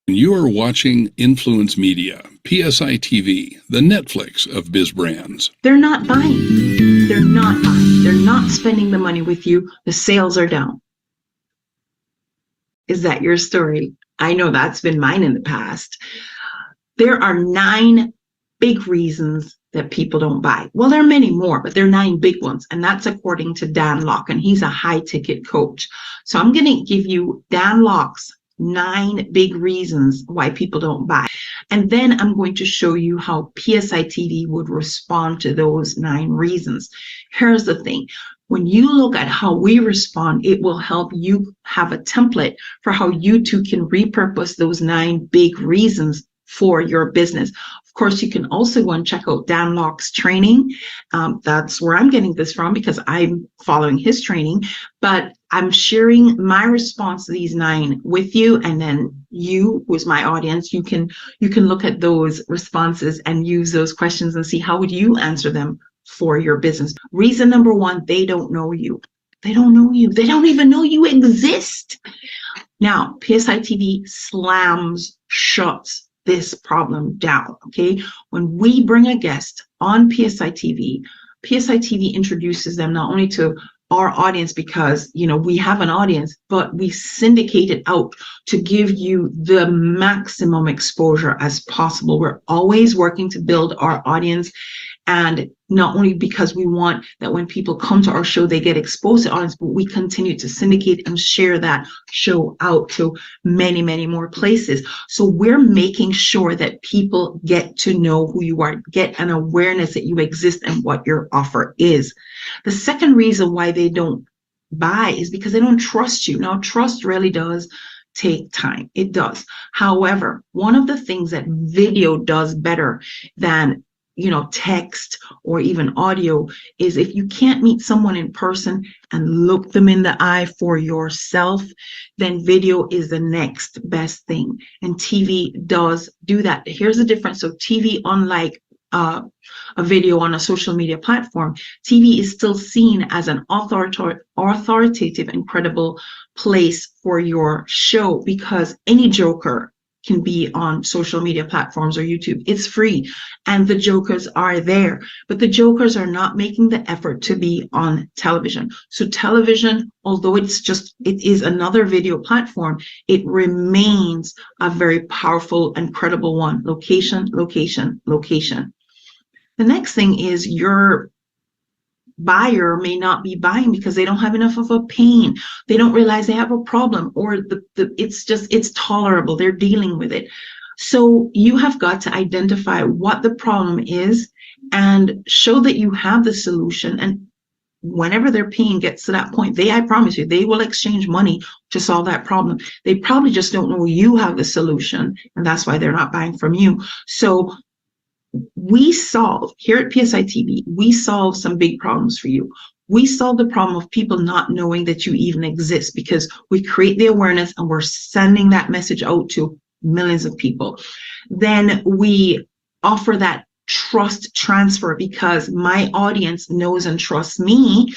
You are watching Influence Media, PSI TV, the Netflix of biz brands. They're not buying. They're not buying. They're not spending the money with you. The sales are down. Is that your story? I know that's been mine in the past. There are 9 big reasons that people don't buy. Well, there are many more, but there are 9 big ones. And that's according to Dan Lok, and he's a high-ticket coach. So I'm going to give you Dan Lok's 9 big reasons why people don't buy. And then I'm going to show you how PSI TV would respond to those 9 reasons. Here's the thing. When you look at how we respond, it will help you have a template for how you too can repurpose those 9 big reasons for your business. Of course, you can also go and check out Dan Lok's training. That's where I'm getting this from because I'm following his training, but I'm sharing my response to these 9 with you. And then you, who's my audience, you can look at those responses and use those questions and see how would you answer them for your business. Reason number 1, they don't know you. They don't know you. They don't even know you exist. Now, PSI TV slams shuts this problem down, okay? When we bring a guest on PSI TV introduces them not only to our audience because, you know, we have an audience, but we syndicate it out to give you the maximum exposure as possible. We're always working to build our audience, and not only because we want that when people come to our show, they get exposed to audience, but we continue to syndicate and share that show out to many, many more places. So we're making sure that people get to know who you are, get an awareness that you exist and what your offer is. The second reason why they don't buy is because they don't trust you. Now, trust really does take time. It does. However, one of the things that video does better than text or even audio is if you can't meet someone in person and look them in the eye for yourself, then video is the next best thing. And TV does do that. Here's the difference. So TV, unlike a video on a social media platform, TV is still seen as an authoritative and credible place for your show because any joker can be on social media platforms or YouTube. It's free and the jokers are there, but the jokers are not making the effort to be on television. So television, although it is another video platform, it remains a very powerful and credible one. Location, location, location. The next thing is your buyer may not be buying because they don't have enough of a pain. They don't realize they have a problem, or it's tolerable. They're dealing with it. So you have got to identify what the problem is and show that you have the solution. And whenever their pain gets to that point, I promise you, they will exchange money to solve that problem. They probably just don't know you have the solution, and that's why they're not buying from you. So we solve here at PSI TV, we solve some big problems for you. We solve the problem of people not knowing that you even exist because we create the awareness and we're sending that message out to millions of people. Then we offer that trust transfer because my audience knows and trusts me.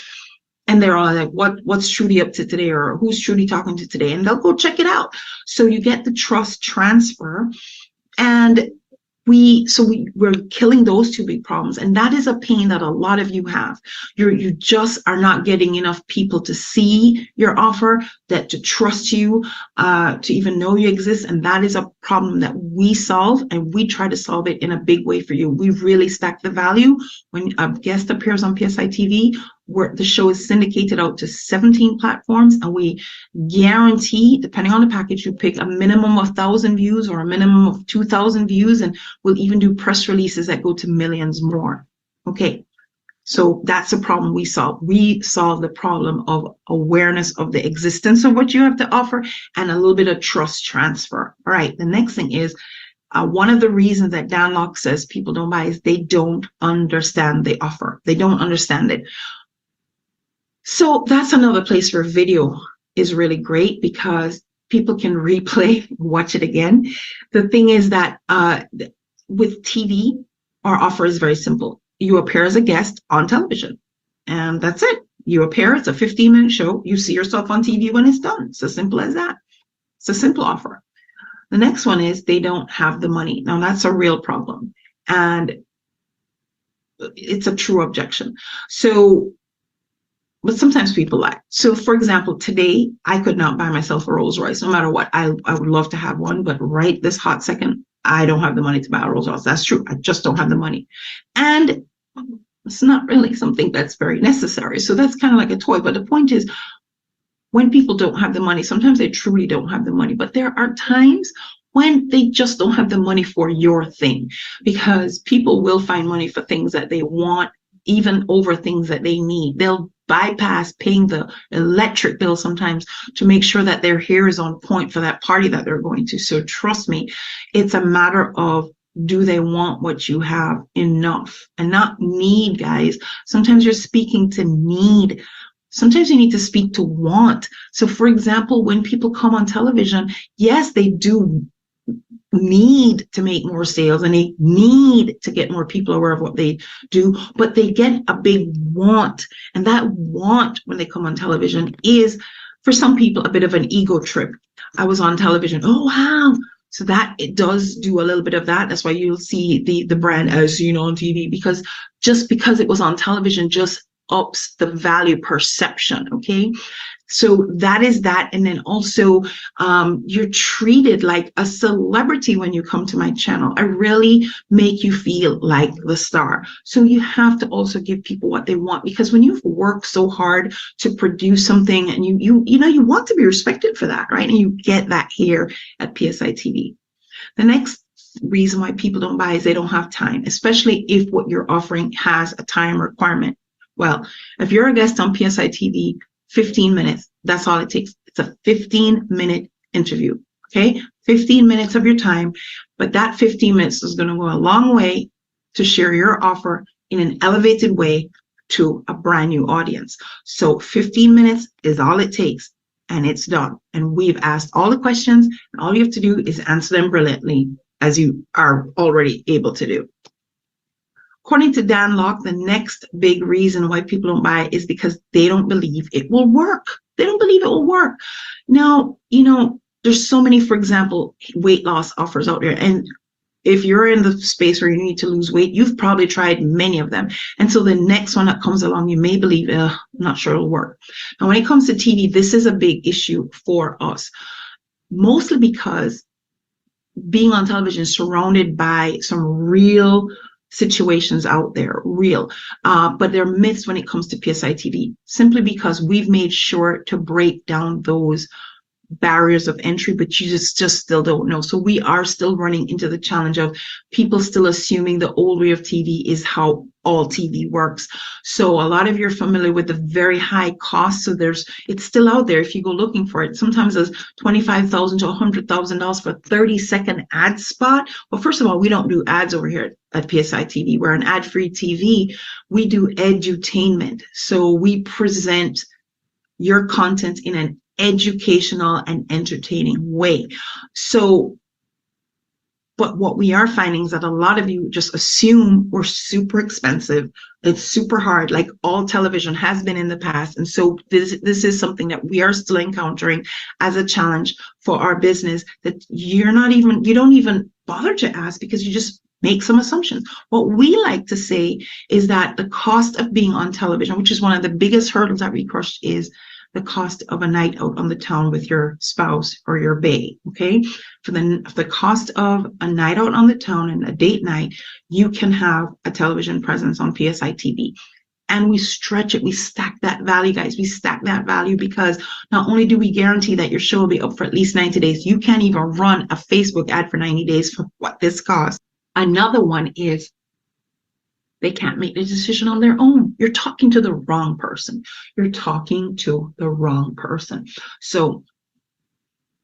And they're all like, what's Trudy up to today? Or who's Trudy talking to today? And they'll go check it out. So you get the trust transfer, and we're killing those 2 big problems. And that is a pain that a lot of you have. You just are not getting enough people to see your offer, that to trust you, to even know you exist. And that is a problem that we solve, and we try to solve it in a big way for you. We really stack the value. When a guest appears on PSI TV, where the show is syndicated out to 17 platforms, and we guarantee, depending on the package you pick, a minimum of 1,000 views or a minimum of 2,000 views, and we'll even do press releases that go to millions more. Okay, so that's the problem we solve. We solve the problem of awareness of the existence of what you have to offer and a little bit of trust transfer. All right, the next thing is, one of the reasons that Dan Lok says people don't buy is they don't understand the offer. They don't understand it. So that's another place where video is really great because people can replay, watch it again. The thing is that with TV, our offer is very simple. You appear as a guest on television, and that's it. You appear, it's a 15-minute show. You see yourself on TV when it's done. It's as simple as that. It's a simple offer. The next one is they don't have the money. Now that's a real problem, and it's a true objection. So, but sometimes people lie. So for example, today I could not buy myself a Rolls Royce, no matter what. I would love to have one, but right this hot second, I don't have the money to buy a Rolls Royce. That's true. I just don't have the money. And it's not really something that's very necessary. So that's kind of like a toy. But the point is, when people don't have the money, sometimes they truly don't have the money, but there are times when they just don't have the money for your thing, because people will find money for things that they want, even over things that they need. They'll bypass paying the electric bill sometimes to make sure that their hair is on point for that party that they're going to. So trust me, it's a matter of, do they want what you have enough and not need, guys? Sometimes you're speaking to need. Sometimes you need to speak to want. So for example, when people come on television, yes, they do need to make more sales and they need to get more people aware of what they do, but they get a big want. And that want when they come on television is, for some people, a bit of an ego trip. I was on television. Oh, wow. So that it does do a little bit of that. That's why you'll see the brand as seen on TV, because just because it was on television just ups the value perception. Okay, so that is that. And then also you're treated like a celebrity when you come to my channel. I really make you feel like the star. So you have to also give people what they want, because when you've worked so hard to produce something and you know you want to be respected for that, right? And you get that here at PSI TV. The next reason why people don't buy is they don't have time, especially if what you're offering has a time requirement. Well, if you're a guest on PSI TV, 15 minutes, that's all it takes. It's a 15-minute interview, okay? 15 minutes of your time, but that 15 minutes is going to go a long way to share your offer in an elevated way to a brand new audience. So 15 minutes is all it takes, and it's done. And we've asked all the questions, and all you have to do is answer them brilliantly, as you are already able to do. According to Dan Lok, the next big reason why people don't buy is because they don't believe it will work. They don't believe it will work. Now, you know, there's so many, for example, weight loss offers out there. And if you're in the space where you need to lose weight, you've probably tried many of them. And so the next one that comes along, you may believe, I'm not sure it'll work. Now, when it comes to TV, this is a big issue for us, mostly because being on television is surrounded by some real situations out there, real, but they're myths when it comes to PSI TV, simply because we've made sure to break down those barriers of entry, but you just still don't know. So we are still running into the challenge of people still assuming the old way of TV is how all TV works. So a lot of you are familiar with the very high cost. So it's still out there if you go looking for it. Sometimes it's $25,000 to $100,000 for a 30-second ad spot. Well, first of all, we don't do ads over here at PSI TV. We're an ad-free TV. We do edutainment. So we present your content in an educational and entertaining way. So, but what we are finding is that a lot of you just assume we're super expensive. It's super hard, like all television has been in the past. And so this is something that we are still encountering as a challenge for our business, that you don't even bother to ask because you just make some assumptions. What we like to say is that the cost of being on television, which is one of the biggest hurdles that we crush, is the cost of a night out on the town with your spouse or your bae. Okay, for the cost of a night out on the town and a date night, you can have a television presence on PSI TV. And we stretch it, we stack that value, guys. We stack that value because not only do we guarantee that your show will be up for at least 90 days, you can't even run a Facebook ad for 90 days for what this costs. Another one is they can't make the decision on their own. You're talking to the wrong person. You're talking to the wrong person. So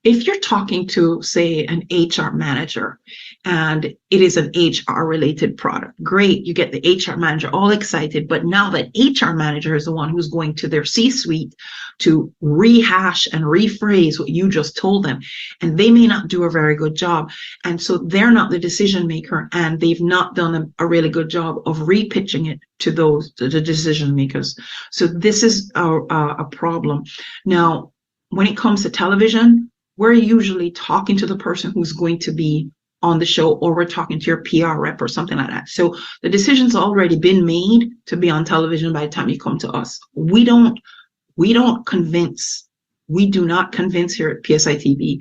if you're talking to, say, an HR manager and it is an HR related product, great, you get the HR manager all excited, but now that HR manager is the one who's going to their C-suite to rehash and rephrase what you just told them, and they may not do a very good job. And so they're not the decision maker, and they've not done a really good job of repitching it to the decision makers. So this is a problem. Now, when it comes to television, we're usually talking to the person who's going to be on the show, or we're talking to your PR rep or something like that. So the decision's already been made to be on television by the time you come to us. We don't convince. We do not convince here at PSI TV.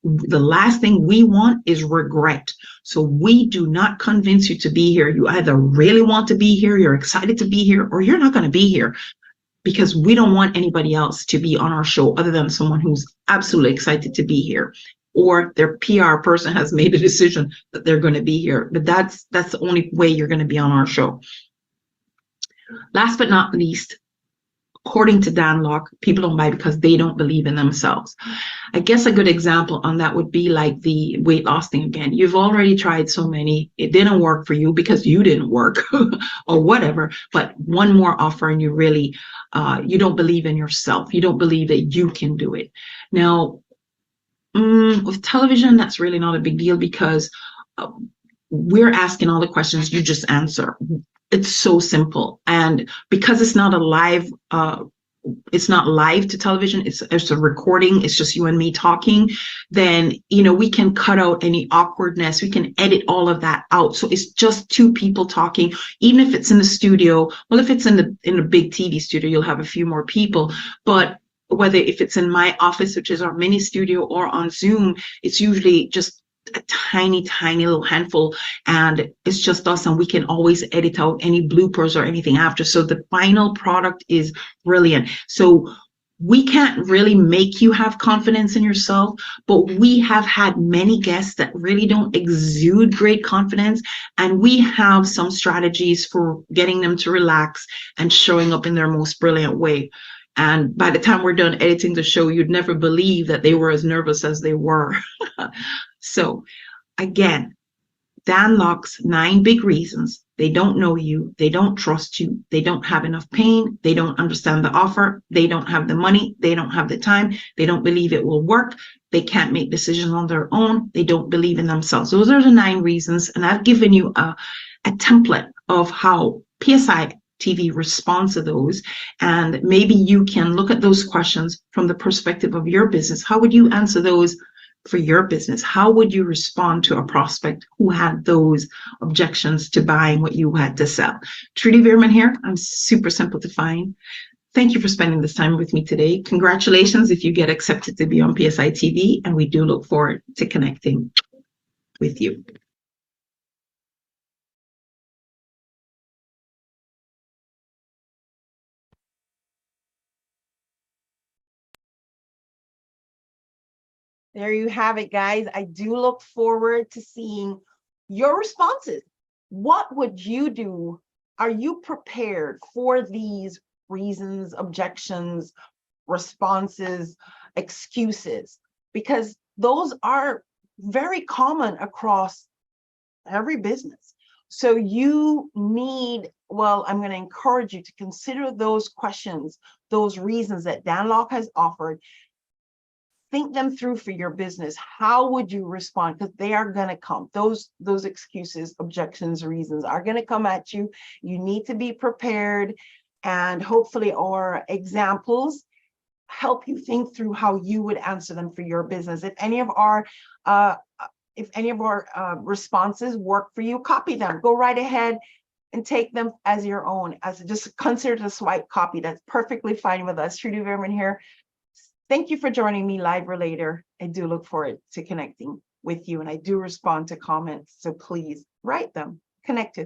The last thing we want is regret. So we do not convince you to be here. You either really want to be here, you're excited to be here, or you're not going to be here, because we don't want anybody else to be on our show other than someone who's absolutely excited to be here, or their PR person has made a decision that they're going to be here. But that's the only way you're going to be on our show. Last but not least, according to Dan Lok, people don't buy because they don't believe in themselves. I guess a good example on that would be like the weight loss thing again. You've already tried so many, it didn't work for you because you didn't work or whatever, but one more offer and you really, you don't believe in yourself. You don't believe that you can do it. Now, with television, that's really not a big deal because we're asking all the questions, you just answer. It's so simple. And because it's not a live, it's not live to television, it's a recording, it's just you and me talking, then, you know, we can cut out any awkwardness, we can edit all of that out. So it's just two people talking, even if it's in the studio. Well, if it's in a big TV studio, you'll have a few more people, but whether if it's in my office, which is our mini studio, or on Zoom, it's usually just a tiny little handful, and it's just us, and we can always edit out any bloopers or anything after. So the final product is brilliant. So we can't really make you have confidence in yourself, but we have had many guests that really don't exude great confidence, and we have some strategies for getting them to relax and showing up in their most brilliant way. And by the time we're done editing the show, you'd never believe that they were as nervous as they were. So again, Dan Lok's 9 big reasons. They don't know you. They don't trust you. They don't have enough pain. They don't understand the offer. They don't have the money. They don't have the time. They don't believe it will work. They can't make decisions on their own. They don't believe in themselves. Those are the 9 reasons. And I've given you a template of how PSI TV responds to those. And maybe you can look at those questions from the perspective of your business. How would you answer those for your business? How would you respond to a prospect who had those objections to buying what you had to sell? Trudy Beerman here. I'm super simplifying. Thank you for spending this time with me today. Congratulations if you get accepted to be on PSI TV, and we do look forward to connecting with you. There you have it, guys. I do look forward to seeing your responses. What would you do? Are you prepared for these reasons, objections, responses, excuses? Because those are very common across every business. So you need, well, I'm going to encourage you to consider those questions, those reasons that Dan Lok has offered. Think them through for your business. How would you respond? Because they are going to come. Those excuses, objections, reasons are going to come at you. You need to be prepared, and hopefully our examples help you think through how you would answer them for your business. If any of our responses work for you, copy them. Go right ahead and take them as your own. As just consider it a swipe copy. That's perfectly fine with us. Trudy Beerman here. Thank you for joining me live or later. I do look forward to connecting with you, and I do respond to comments. So please write them, connect to